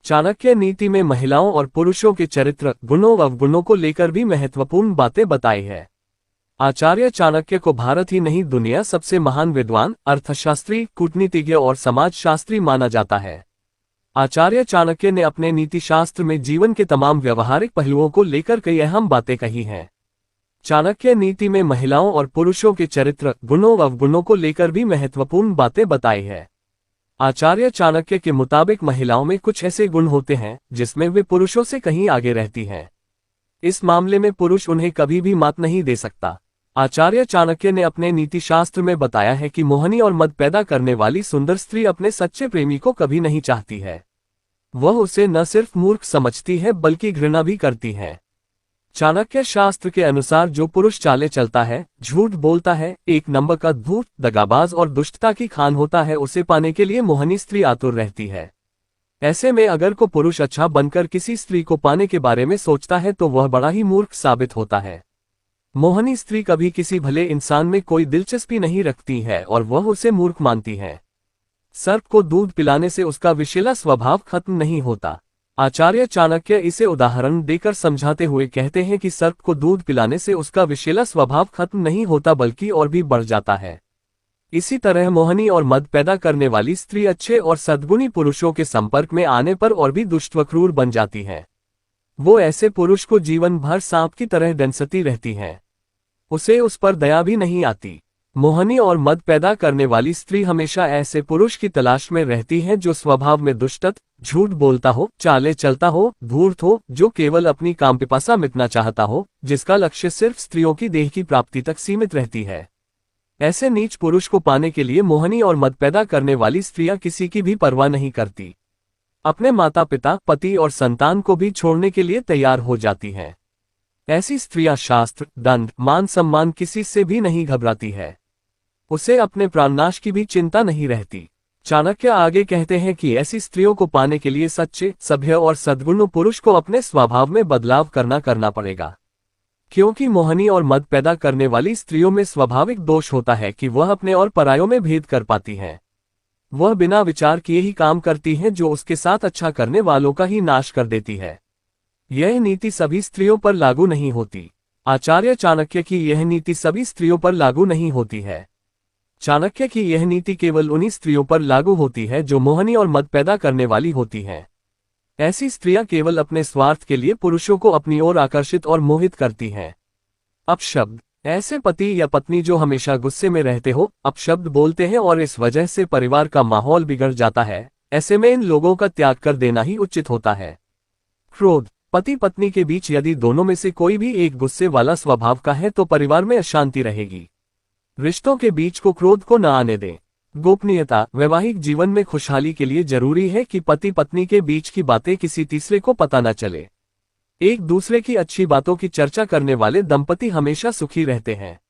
चाणक्य नीति में महिलाओं और पुरुषों के चरित्र, गुणों व अवगुणों को लेकर भी महत्वपूर्ण बातें बताई है। आचार्य चाणक्य को भारत ही नहीं दुनिया सबसे महान विद्वान, अर्थशास्त्री, कूटनीतिज्ञ और समाजशास्त्री माना जाता है। आचार्य चाणक्य ने अपने नीति शास्त्र में जीवन के तमाम व्यवहारिक पहलुओं को लेकर कई अहम बातें कही हैं। चाणक्य नीति में महिलाओं और पुरुषों के चरित्र, गुणों व अवगुणों को लेकर भी महत्वपूर्ण बातें बताई है। आचार्य चाणक्य के मुताबिक महिलाओं में कुछ ऐसे गुण होते हैं जिसमें वे पुरुषों से कहीं आगे रहती हैं। इस मामले में पुरुष उन्हें कभी भी मात नहीं दे सकता। आचार्य चाणक्य ने अपने नीति शास्त्र में बताया है कि मोहनी और मद पैदा करने वाली सुंदर स्त्री अपने सच्चे प्रेमी को कभी नहीं चाहती है। वह उसे न सिर्फ मूर्ख समझती है बल्कि घृणा भी करती है। चाणक्य शास्त्र के अनुसार जो पुरुष चाले चलता है, झूठ बोलता है, एक नंबर का धूर्त, दगाबाज और दुष्टता की खान होता है, उसे पाने के लिए मोहनी स्त्री आतुर रहती है। ऐसे में अगर को पुरुष अच्छा बनकर किसी स्त्री को पाने के बारे में सोचता है तो वह बड़ा ही मूर्ख साबित होता है। मोहनी स्त्री कभी किसी भले इंसान में कोई दिलचस्पी नहीं रखती है और वह उसे मूर्ख मानती है। सर्प को दूध पिलाने से उसका विषैला स्वभाव खत्म नहीं होता। आचार्य चाणक्य इसे उदाहरण देकर समझाते हुए कहते हैं कि सर्प को दूध पिलाने से उसका विषैला स्वभाव खत्म नहीं होता बल्कि और भी बढ़ जाता है। इसी तरह मोहनी और मद पैदा करने वाली स्त्री अच्छे और सद्गुणी पुरुषों के संपर्क में आने पर और भी दुष्ट व क्रूर बन जाती है। वो ऐसे पुरुष को जीवन भर सांप की तरह डंसती रहती है। उसे उस पर दया भी नहीं आती। मोहनी और मद पैदा करने वाली स्त्री हमेशा ऐसे पुरुष की तलाश में रहती है जो स्वभाव में दुष्टत, झूठ बोलता हो, चाले चलता हो, धूर्त हो, जो केवल अपनी कामपिपासा मिटना चाहता हो, जिसका लक्ष्य सिर्फ स्त्रियों की देह की प्राप्ति तक सीमित रहती है। ऐसे नीच पुरुष को पाने के लिए मोहनी और मद पैदा करने वाली स्त्रियां किसी की भी परवाह नहीं करती। अपने माता पिता, पति और संतान को भी छोड़ने के लिए तैयार हो जाती हैं। ऐसी स्त्रियां शास्त्र, दंड, मान सम्मान किसी से भी नहीं घबराती है। उसे अपने प्राणनाश की भी चिंता नहीं रहती। चाणक्य आगे कहते हैं कि ऐसी स्त्रियों को पाने के लिए सच्चे, सभ्य और सद्गुणी पुरुष को अपने स्वभाव में बदलाव करना पड़ेगा। क्योंकि मोहनी और मद पैदा करने वाली स्त्रियों में स्वाभाविक दोष होता है कि वह अपने और परायों में भेद कर पाती हैं। वह बिना विचार किए ही काम करती हैं जो उसके साथ अच्छा करने वालों का ही नाश कर देती है। यह नीति सभी स्त्रियों पर लागू नहीं होती। आचार्य चाणक्य की यह नीति सभी स्त्रियों पर लागू नहीं होती है। चाणक्य की यह नीति केवल उन्हीं स्त्रियों पर लागू होती है जो मोहनी और मद पैदा करने वाली होती हैं। ऐसी स्त्रियां केवल अपने स्वार्थ के लिए पुरुषों को अपनी ओर आकर्षित और मोहित करती हैं। अपशब्द, ऐसे पति या पत्नी जो हमेशा गुस्से में रहते हो, अपशब्द बोलते हैं और इस वजह से परिवार का माहौल बिगड़ जाता है। ऐसे में इन लोगों का त्याग कर देना ही उचित होता है। क्रोध, पति पत्नी के बीच यदि दोनों में से कोई भी एक गुस्से वाला स्वभाव का है तो परिवार में अशांति रहेगी। रिश्तों के बीच को क्रोध को न आने दें। गोपनीयता, वैवाहिक जीवन में खुशहाली के लिए जरूरी है कि पति पत्नी के बीच की बातें किसी तीसरे को पता न चले। एक दूसरे की अच्छी बातों की चर्चा करने वाले दंपति हमेशा सुखी रहते हैं।